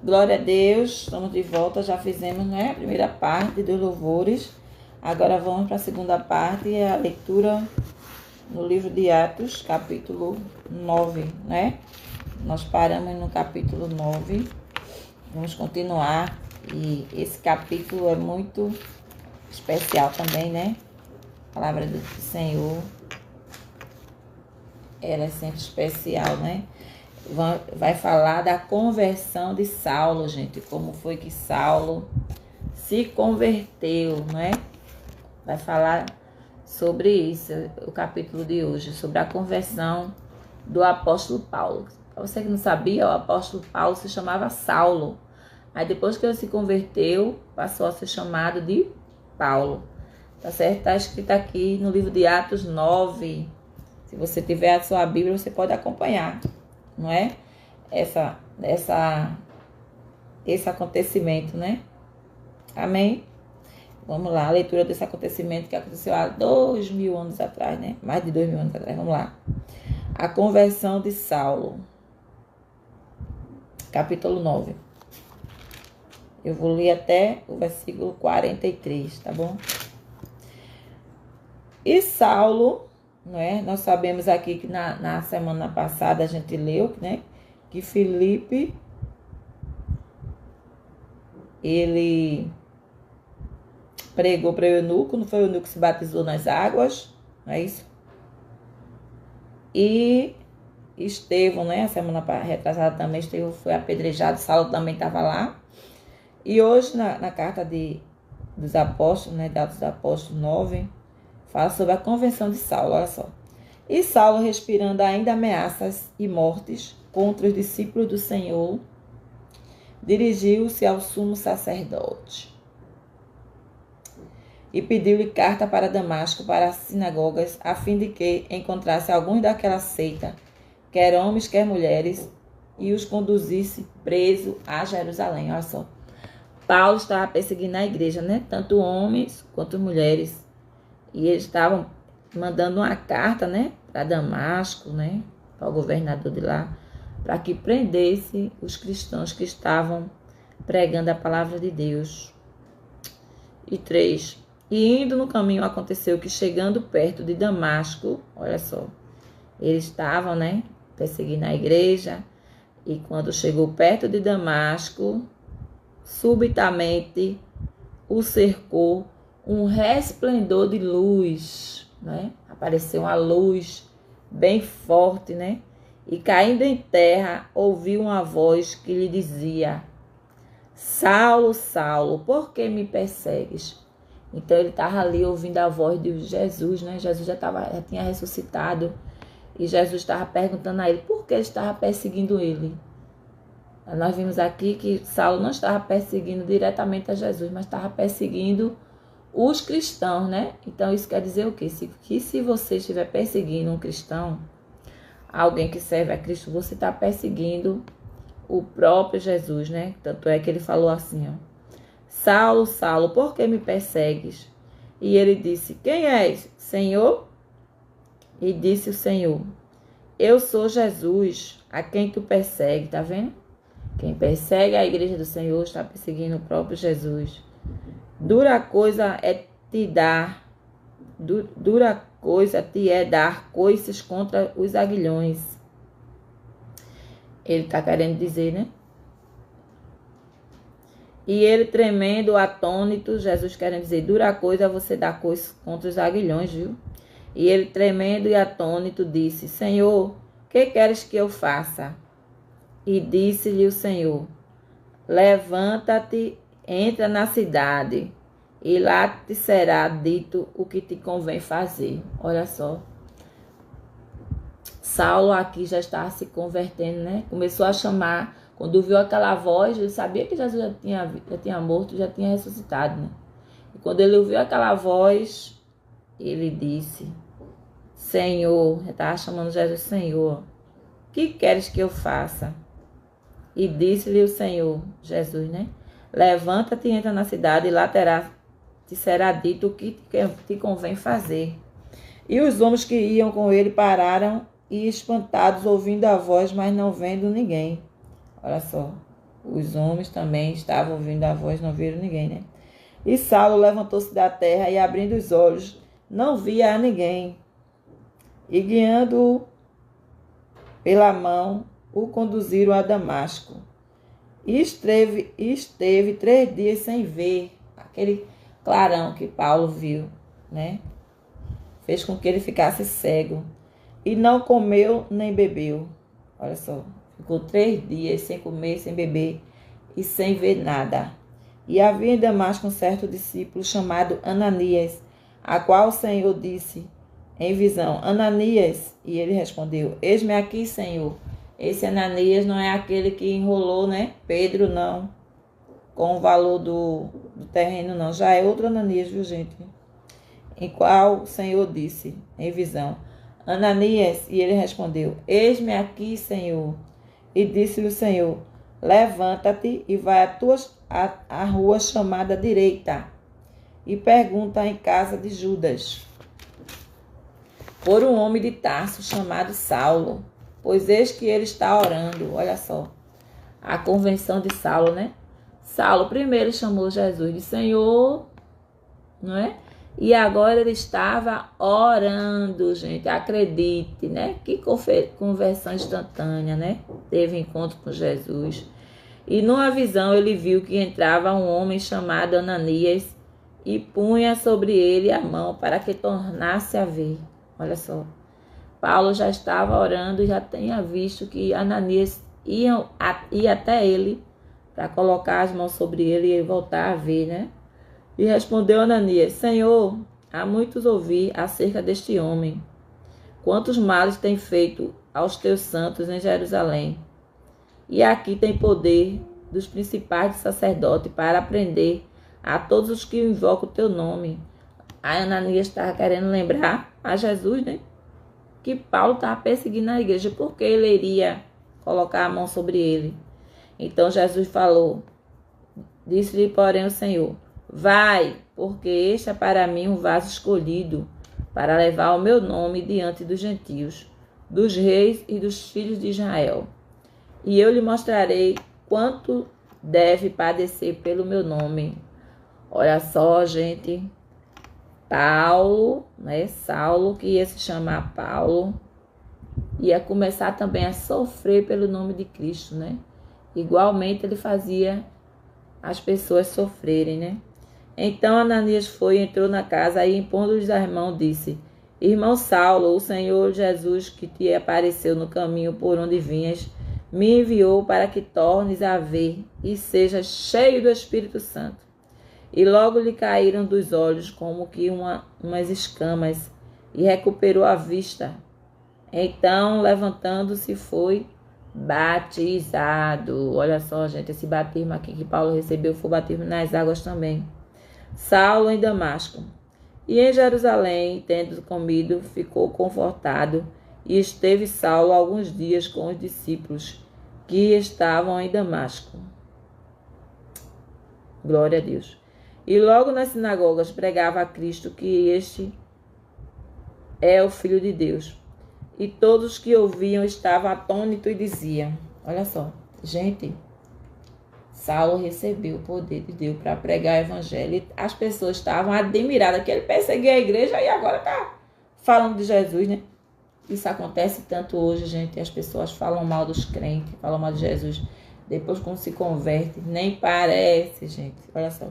Glória a Deus, estamos de volta, já fizemos, né, a primeira parte dos louvores. Agora vamos para a segunda parte, é a leitura no livro de Atos, capítulo 9, né? Nós paramos no capítulo 9, vamos continuar, e esse capítulo é muito especial também, né? A palavra do Senhor, ela é sempre especial, né? Vai falar da conversão de Saulo, gente. Como foi que Saulo se converteu, não é? Vai falar sobre isso, o capítulo de hoje, sobre a conversão do apóstolo Paulo. Para você que não sabia, o apóstolo Paulo se chamava Saulo. Aí depois que ele se converteu, passou a ser chamado de Paulo. Tá certo? Está escrito aqui no livro de Atos 9. Se você tiver a sua Bíblia, você pode acompanhar, não é? Esse acontecimento, né? Amém? Vamos lá, a leitura desse acontecimento que aconteceu há 2000 anos atrás, né? Mais de 2000 anos atrás, vamos lá. A conversão de Saulo. Capítulo 9. Eu vou ler até o versículo 43, tá bom? E Saulo, não é? Nós sabemos aqui que na semana passada a gente leu, né? Que Filipe, ele pregou para o eunuco, não foi o eunuco que se batizou nas águas, não é isso? E Estevão, né? A semana retrasada também, Estevão foi apedrejado, Saulo também estava lá. E hoje, na carta dos apóstolos, né? De Atos dos Apóstolos 9, fala sobre a conversão de Saulo, olha só. E Saulo, respirando ainda ameaças e mortes contra os discípulos do Senhor, dirigiu-se ao sumo sacerdote e pediu-lhe carta para Damasco, para as sinagogas, a fim de que encontrasse alguns daquela seita, quer homens, quer mulheres, e os conduzisse preso a Jerusalém. Olha só. Paulo estava perseguindo a igreja, né? Tanto homens quanto mulheres. E eles estavam mandando uma carta, né? Para Damasco, né? Para o governador de lá, para que prendesse os cristãos que estavam pregando a palavra de Deus. E 3. E indo no caminho aconteceu que, chegando perto de Damasco, olha só, eles estavam, né, perseguindo a igreja, e quando chegou perto de Damasco, subitamente o cercou um resplendor de luz, né? Apareceu uma luz bem forte, né? E caindo em terra, ouviu uma voz que lhe dizia: Saulo, Saulo, por que me persegues? Então ele estava ali ouvindo a voz de Jesus, né? Jesus já tinha ressuscitado. E Jesus estava perguntando a ele por que ele estava perseguindo ele. Nós vimos aqui que Saulo não estava perseguindo diretamente a Jesus, mas estava perseguindo os cristãos, né? Então isso quer dizer o quê? Que se você estiver perseguindo um cristão, alguém que serve a Cristo, você está perseguindo o próprio Jesus, né? Tanto é que ele falou assim, ó: Saulo, Saulo, por que me persegues? E ele disse: quem és, Senhor? E disse o Senhor: eu sou Jesus, a quem tu persegue. Tá vendo? Quem persegue a igreja do Senhor está perseguindo o próprio Jesus. Dura coisa te é dar coices contra os aguilhões. Ele está querendo dizer, né? E ele tremendo, atônito, Jesus querendo dizer, dura coisa você dar coices contra os aguilhões, viu? E ele tremendo e atônito disse: Senhor, que queres que eu faça? E disse-lhe o Senhor: levanta-te, entra na cidade, e lá te será dito o que te convém fazer. Olha só. Saulo aqui já estava se convertendo, né? Começou a chamar. Quando viu aquela voz, ele sabia que Jesus já tinha morto, já tinha ressuscitado, né? E quando ele ouviu aquela voz, ele disse: Senhor, ele estava chamando Jesus Senhor, que queres que eu faça? E disse-lhe o Senhor, Jesus, né? Levanta-te e entra na cidade, e lá te será dito o que te convém fazer. E os homens que iam com ele pararam e espantados, ouvindo a voz, mas não vendo ninguém. Olha só. Os homens também estavam ouvindo a voz, não viram ninguém, né? E Saulo levantou-se da terra e, abrindo os olhos, não via a ninguém. E, guiando-o pela mão, o conduziram a Damasco. E esteve 3 dias sem ver aquele clarão que Paulo viu, né? Fez com que ele ficasse cego. E não comeu nem bebeu. Olha só, ficou 3 dias sem comer, sem beber e sem ver nada. E havia em Damasco um certo discípulo chamado Ananias, a qual o Senhor disse em visão: Ananias. E ele respondeu: Eis-me aqui, Senhor. Esse Ananias não é aquele que enrolou, né? Pedro, não. Com o valor do terreno, não. Já é outro Ananias, viu, gente? Em qual o Senhor disse em visão: Ananias. E ele respondeu: Eis-me aqui, Senhor. E disse-lhe o Senhor: Levanta-te e vai à rua chamada direita e pergunta em casa de Judas por um homem de Tarso chamado Saulo, pois eis que ele está orando. Olha só, a convenção de Saulo, né? Saulo primeiro chamou Jesus de Senhor, não é? E agora ele estava orando, gente. Acredite, né? Que conversão instantânea, né? Teve encontro com Jesus. E numa visão ele viu que entrava um homem chamado Ananias e punha sobre ele a mão para que tornasse a ver. Olha só. Paulo já estava orando e já tinha visto que Ananias ia até ele para colocar as mãos sobre ele e ele voltar a ver, né? E respondeu Ananias: Senhor, há muitos ouvi acerca deste homem. Quantos males tem feito aos teus santos em Jerusalém? E aqui tem poder dos principais de sacerdote para prender a todos os que invocam o teu nome. A Ananias estava querendo lembrar a Jesus, né? Que Paulo estava perseguindo a igreja, porque ele iria colocar a mão sobre ele. Então Jesus falou, disse-lhe, porém, o Senhor: Vai, porque este é para mim um vaso escolhido, para levar o meu nome diante dos gentios, dos reis e dos filhos de Israel. E eu lhe mostrarei quanto deve padecer pelo meu nome. Olha só, gente. Paulo, né? Saulo, que ia se chamar Paulo, ia começar também a sofrer pelo nome de Cristo, né? Igualmente ele fazia as pessoas sofrerem, né? Então Ananias foi, entrou na casa e, impondo-lhes as mãos, disse: Irmão Saulo, o Senhor Jesus, que te apareceu no caminho por onde vinhas, me enviou para que tornes a ver e sejas cheio do Espírito Santo. E logo lhe caíram dos olhos como que umas escamas, e recuperou a vista. Então, levantando-se, foi batizado. Olha só, gente, esse batismo aqui que Paulo recebeu foi o batismo nas águas também. Saulo em Damasco. E em Jerusalém, tendo comido, ficou confortado, e esteve Saulo alguns dias com os discípulos que estavam em Damasco. Glória a Deus. E logo nas sinagogas pregava a Cristo que este é o Filho de Deus. E todos que ouviam estavam atônitos e diziam: olha só, gente, Saulo recebeu o poder de Deus para pregar o evangelho. E as pessoas estavam admiradas que ele perseguia a igreja e agora está falando de Jesus, né? Isso acontece tanto hoje, gente. As pessoas falam mal dos crentes, falam mal de Jesus. Depois, quando se converte, nem parece, gente. Olha só.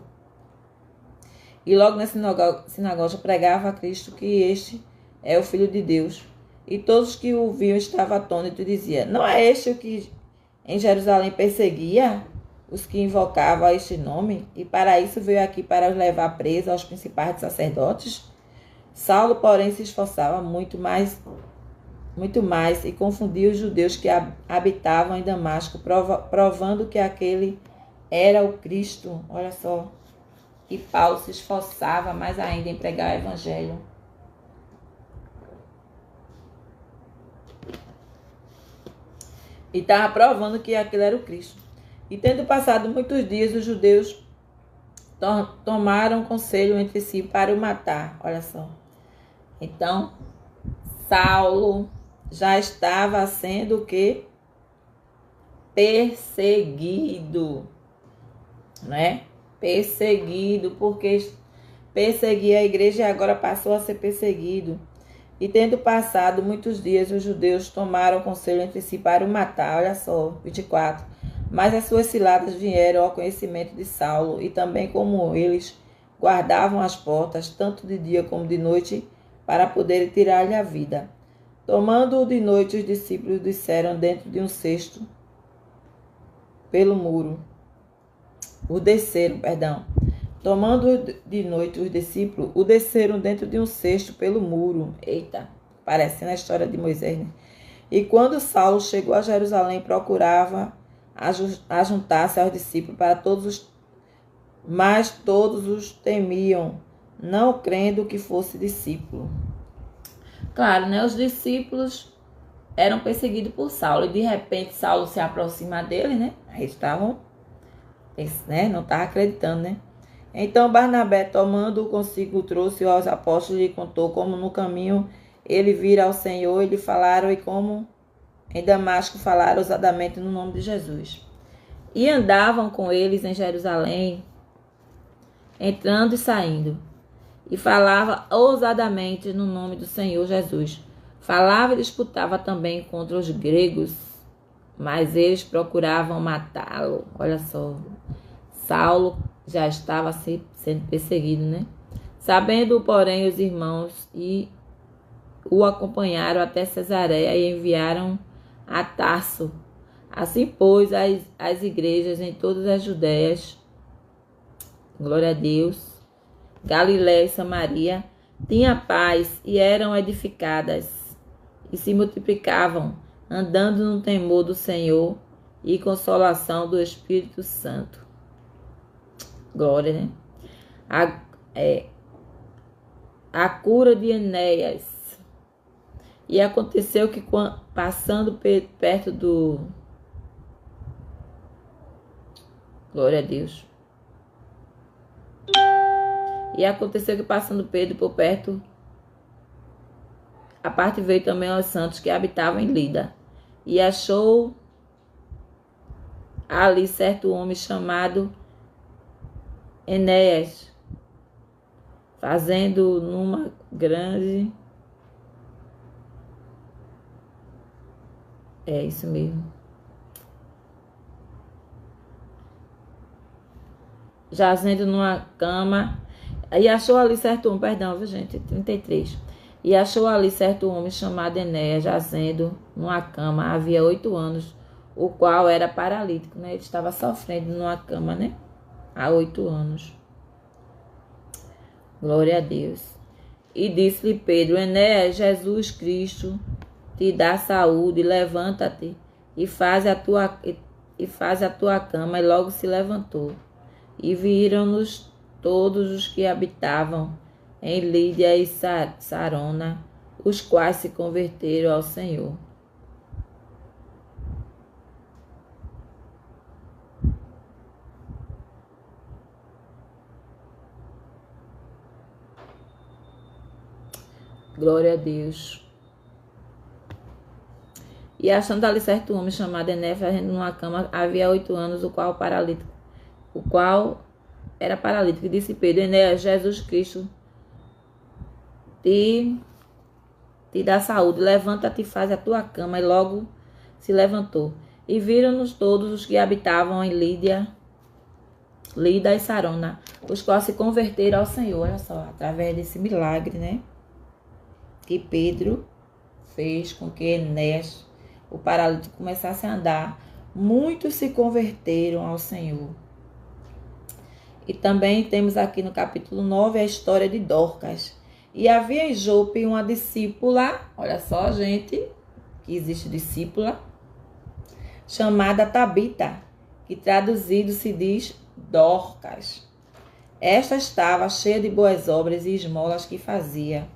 E logo na sinagoga pregava a Cristo que este é o Filho de Deus. E todos que o viam estavam atônitos e diziam: não é este o que em Jerusalém perseguia os que invocavam a este nome? E para isso veio aqui para os levar presos aos principais sacerdotes? Saulo, porém, se esforçava muito mais, e confundia os judeus que habitavam em Damasco, provando que aquele era o Cristo. Olha só. E Paulo se esforçava mais ainda em pregar o evangelho. E estava provando que aquele era o Cristo. E tendo passado muitos dias, os judeus tomaram conselho entre si para o matar. Olha só. Então, Saulo já estava sendo o quê? perseguido, né? Perseguido, porque perseguia a igreja e agora passou a ser perseguido. E tendo passado muitos dias, os judeus tomaram conselho entre si para o matar. Olha só, 24. Mas as suas ciladas vieram ao conhecimento de Saulo, e também como eles guardavam as portas, tanto de dia como de noite, para poderem tirar-lhe a vida. Tomando-o de noite, os discípulos disseram dentro de um cesto pelo muro. Tomando de noite os discípulos, o desceram dentro de um cesto pelo muro. Eita, parecendo a história de Moisés, né? E quando Saulo chegou a Jerusalém, procurava ajuntar-se aos discípulos mas todos os temiam, não crendo que fosse discípulo. Claro, né? Os discípulos eram perseguidos por Saulo, e de repente Saulo se aproxima dele, né? Aí estavam, né? Não estavam acreditando, né? Então Barnabé, tomando-o consigo, trouxe-o aos apóstolos e lhe contou como no caminho ele vira ao Senhor, e lhe falaram, e como em Damasco falaram ousadamente no nome de Jesus. E andavam com eles em Jerusalém, entrando e saindo, e falava ousadamente no nome do Senhor Jesus. Falava e disputava também contra os gregos, mas eles procuravam matá-lo. Olha só, Saulo já estava sendo perseguido, né? Sabendo, porém, os irmãos e o acompanharam até Cesareia e enviaram a Tarso. Assim, pois, as igrejas em todas as Judéias, glória a Deus, Galiléia e Samaria, tinham paz e eram edificadas e se multiplicavam, andando no temor do Senhor e consolação do Espírito Santo. Glória, né? A cura de Enéas. E aconteceu que, passando perto do... Glória a Deus. E aconteceu que, passando Pedro por perto, a parte veio também aos santos que habitavam em Lida. E achou ali certo homem chamado Enéas, fazendo numa grande... É isso mesmo. Jazendo numa cama. E achou ali certo homem, perdão, viu, gente? 33. E achou ali certo homem chamado Enéas, jazendo numa cama, havia 8 anos, o qual era paralítico, né? Ele estava sofrendo numa cama, né? Há 8 anos. Glória a Deus. E disse-lhe Pedro: Enéas, Jesus Cristo te dá saúde, levanta-te e faz a tua cama. E logo se levantou. E viram-nos todos os que habitavam em Lídia e Sarona, os quais se converteram ao Senhor. Glória a Deus. E achando ali certo homem chamado Enéas, fazendo numa cama, havia 8 anos, o qual era paralítico. E disse Pedro: Enéas, Jesus Cristo te dá saúde, levanta-te e faz a tua cama. E logo se levantou. E viram-nos todos os que habitavam em Lida e Sarona, os quais se converteram ao Senhor. Olha só, através desse milagre, né? Que Pedro fez com que Enéas, o paralítico, começasse a andar. Muitos se converteram ao Senhor. E também temos aqui no capítulo 9 a história de Dorcas. E havia em Jope uma discípula, olha só, gente, que existe discípula, chamada Tabita, que traduzido se diz Dorcas. Esta estava cheia de boas obras e esmolas que fazia.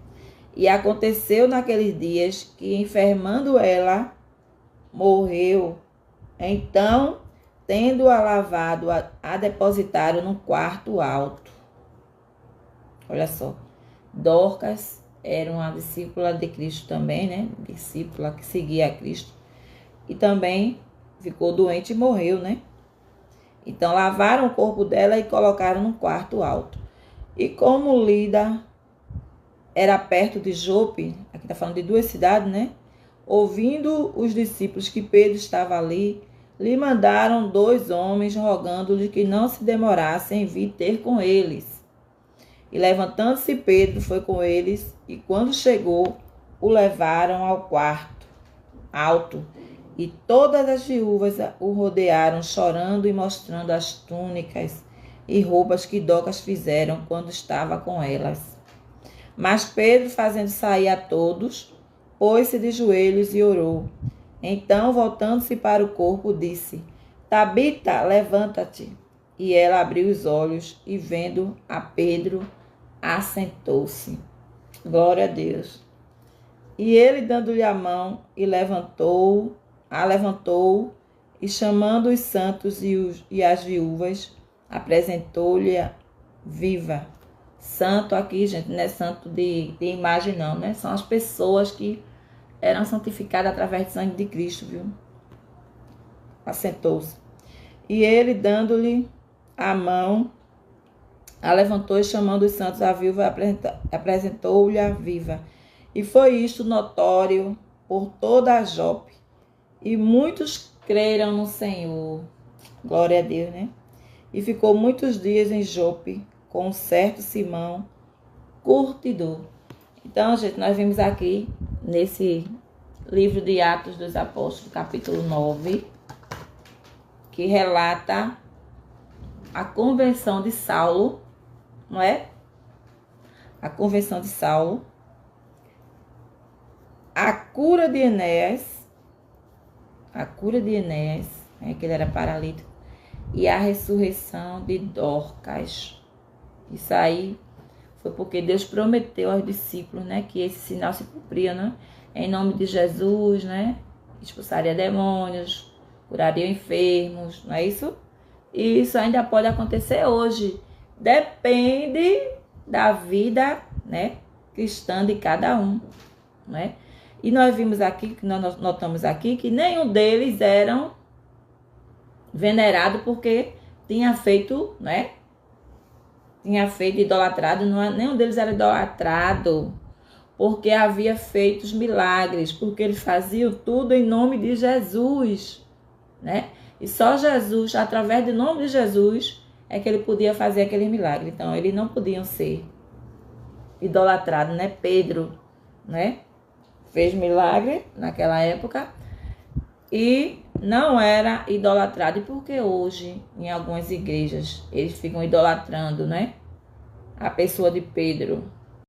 E aconteceu naqueles dias que, enfermando ela, morreu. Então, tendo-a lavado, a depositaram num quarto alto. Olha só. Dorcas era uma discípula de Cristo também, né? Discípula que seguia a Cristo. E também ficou doente e morreu, né? Então lavaram o corpo dela e colocaram num quarto alto. E como Lida era perto de Jope, aqui está falando de 2 cidades, né? Ouvindo os discípulos que Pedro estava ali, lhe mandaram 2 homens, rogando-lhe que não se demorasse em vir ter com eles. E levantando-se Pedro, foi com eles, e quando chegou, o levaram ao quarto alto. E todas as viúvas o rodearam, chorando e mostrando as túnicas e roupas que Dorcas fizeram quando estava com elas. Mas Pedro, fazendo sair a todos, pôs-se de joelhos e orou. Então, voltando-se para o corpo, disse: Tabita, levanta-te. E ela abriu os olhos e, vendo a Pedro, assentou-se. Glória a Deus. E ele, dando-lhe a mão, a levantou, e chamando os santos e as viúvas, apresentou-lhe viva. Santo aqui, gente, não é santo de imagem não, né? São as pessoas que eram santificadas através do sangue de Cristo, viu? Assentou-se. E ele, dando-lhe a mão, a levantou e chamando os santos a viúva, apresentou-lhe a viva. E foi isto notório por toda a Jope. E muitos creram no Senhor. Glória a Deus, né? E ficou muitos dias em Jope com um certo Simão, curtidor. Então, gente, nós vimos aqui nesse livro de Atos dos Apóstolos, capítulo 9, que relata a conversão de Saulo, não é? A conversão de Saulo, a cura de Enéas, né, que ele era paralítico, e a ressurreição de Dorcas. Isso aí foi porque Deus prometeu aos discípulos, né, que esse sinal se cumpria, né? Em nome de Jesus, né? Expulsaria demônios, curaria enfermos, não é isso? E isso ainda pode acontecer hoje. Depende da vida, né, cristã de cada um, né? E nós vimos aqui, que nós notamos aqui, que nenhum deles eram venerado porque tinha feito, né? Tinha feito idolatrado, nenhum deles era idolatrado porque havia feito os milagres, porque eles faziam tudo em nome de Jesus, né? E só Jesus, através do nome de Jesus, é que ele podia fazer aquele milagre. Então, eles não podiam ser idolatrados, né? Pedro, né? Fez milagre naquela época e não era idolatrado. E porque hoje, em algumas igrejas, eles ficam idolatrando, né? A pessoa de Pedro.